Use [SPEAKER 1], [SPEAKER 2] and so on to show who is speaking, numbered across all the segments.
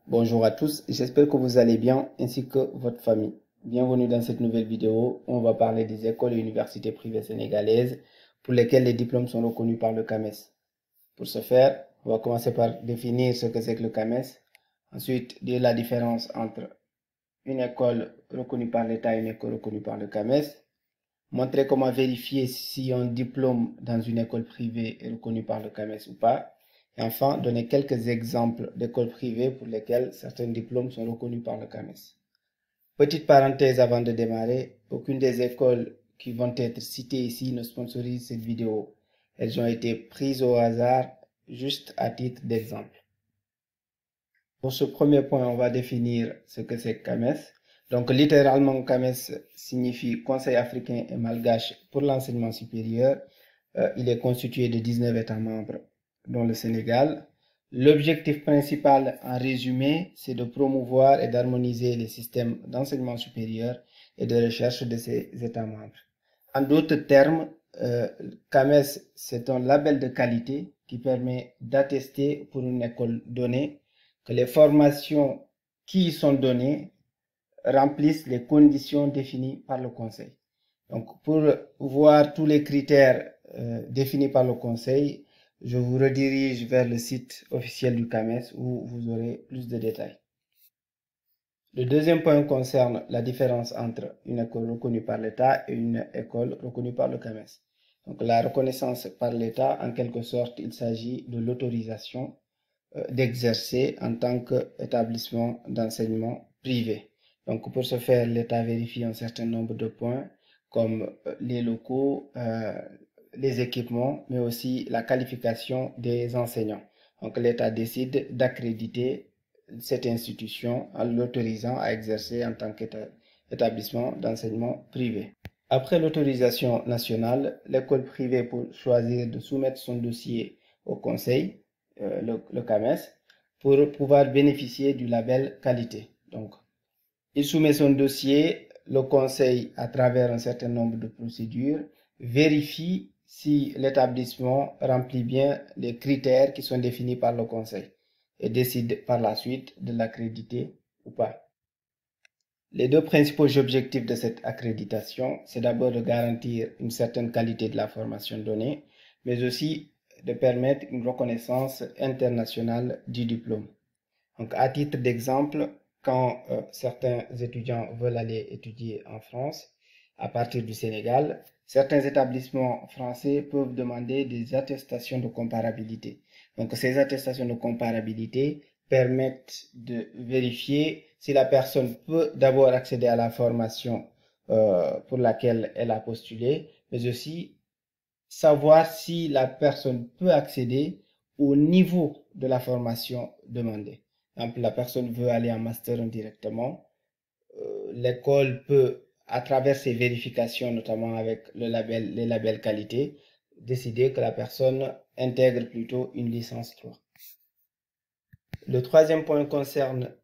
[SPEAKER 1] Bonjour à tous, j'espère que vous allez bien ainsi que votre famille. Bienvenue dans cette nouvelle vidéo où on va parler des écoles et universités privées sénégalaises pour lesquelles les diplômes sont reconnus par le CAMES. Pour ce faire, on va commencer par définir ce que c'est que le CAMES, ensuite dire la différence entre une école reconnue par l'État et une école reconnue par le CAMES, montrer comment vérifier si un diplôme dans une école privée est reconnu par le CAMES ou pas. Et enfin, donner quelques exemples d'écoles privées pour lesquelles certains diplômes sont reconnus par le CAMES. Petite parenthèse avant de démarrer, aucune des écoles qui vont être citées ici ne sponsorise cette vidéo. Elles ont été prises au hasard, juste à titre d'exemple. Pour ce premier point, on va définir ce que c'est que CAMES. Donc, littéralement, CAMES signifie Conseil africain et malgache pour l'enseignement supérieur. Il est constitué de 19 États membres, dont le Sénégal. L'objectif principal, en résumé, c'est de promouvoir et d'harmoniser les systèmes d'enseignement supérieur et de recherche de ces États membres. En d'autres termes, CAMES, c'est un label de qualité qui permet d'attester pour une école donnée que les formations qui y sont données remplissent les conditions définies par le Conseil. Donc, pour voir tous les critères définis par le Conseil, je vous redirige vers le site officiel du CAMES où vous aurez plus de détails. Le deuxième point concerne la différence entre une école reconnue par l'État et une école reconnue par le CAMES. Donc, la reconnaissance par l'État, en quelque sorte, il s'agit de l'autorisation d'exercer en tant qu'établissement d'enseignement privé. Donc, pour ce faire, l'État vérifie un certain nombre de points comme les locaux, les équipements, mais aussi la qualification des enseignants. Donc, l'État décide d'accréditer cette institution en l'autorisant à exercer en tant qu'établissement d'enseignement privé. Après l'autorisation nationale, l'école privée peut choisir de soumettre son dossier au Conseil, le CAMES, pour pouvoir bénéficier du label qualité. Donc, il soumet son dossier, le Conseil, à travers un certain nombre de procédures, vérifie si l'établissement remplit bien les critères qui sont définis par le Conseil et décide par la suite de l'accréditer ou pas. Les deux principaux objectifs de cette accréditation, c'est d'abord de garantir une certaine qualité de la formation donnée, mais aussi de permettre une reconnaissance internationale du diplôme. Donc, à titre d'exemple, quand certains étudiants veulent aller étudier en France, à partir du Sénégal, certains établissements français peuvent demander des attestations de comparabilité. Donc, ces attestations de comparabilité permettent de vérifier si la personne peut d'abord accéder à la formation pour laquelle elle a postulé, mais aussi savoir si la personne peut accéder au niveau de la formation demandée. Par exemple, la personne veut aller en master directement. L'école peut, à travers ses vérifications, notamment avec les labels qualité, décider que la personne intègre plutôt une licence 3. Le troisième point concerne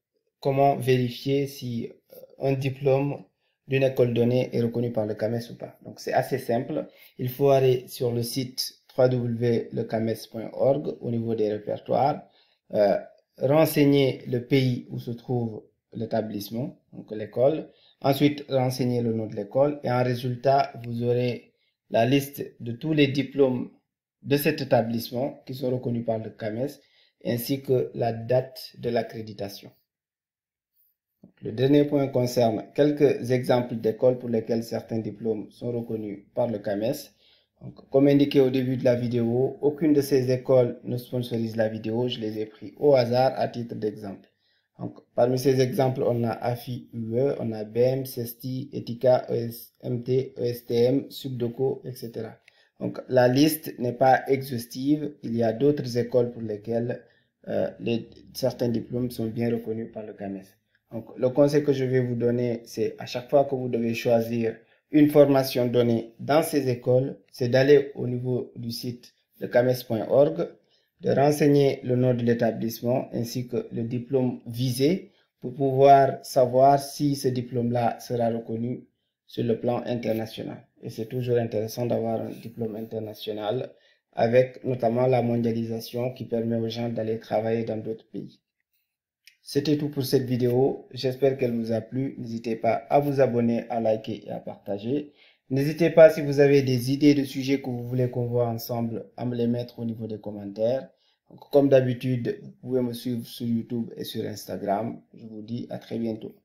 [SPEAKER 1] comment vérifier si un diplôme d'une école donnée est reconnu par le CAMES ou pas. Donc, c'est assez simple. Il faut aller sur le site www.lecames.org au niveau des répertoires, renseigner le pays où se trouve l'établissement, donc l'école. Ensuite, renseigner le nom de l'école et en résultat, vous aurez la liste de tous les diplômes de cet établissement qui sont reconnus par le CAMES ainsi que la date de l'accréditation. Le dernier point concerne quelques exemples d'écoles pour lesquelles certains diplômes sont reconnus par le CAMES. Donc, comme indiqué au début de la vidéo, aucune de ces écoles ne sponsorise la vidéo, je les ai pris au hasard à titre d'exemple. Parmi ces exemples, on a AFI UE, on a BEM, CESTI, ETICA, ESMT, ESTM, Subdoco, etc. Donc, la liste n'est pas exhaustive. Il y a d'autres écoles pour lesquelles certains diplômes sont bien reconnus par le CAMES. Donc, le conseil que je vais vous donner, c'est à chaque fois que vous devez choisir une formation donnée dans ces écoles, c'est d'aller au niveau du site lecames.org, de renseigner le nom de l'établissement ainsi que le diplôme visé pour pouvoir savoir si ce diplôme-là sera reconnu sur le plan international. Et c'est toujours intéressant d'avoir un diplôme international avec notamment la mondialisation qui permet aux gens d'aller travailler dans d'autres pays. C'était tout pour cette vidéo. J'espère qu'elle vous a plu. N'hésitez pas à vous abonner, à liker et à partager. N'hésitez pas, si vous avez des idées de sujets que vous voulez qu'on voit ensemble, à me les mettre au niveau des commentaires. Donc, comme d'habitude, vous pouvez me suivre sur YouTube et sur Instagram. Je vous dis à très bientôt.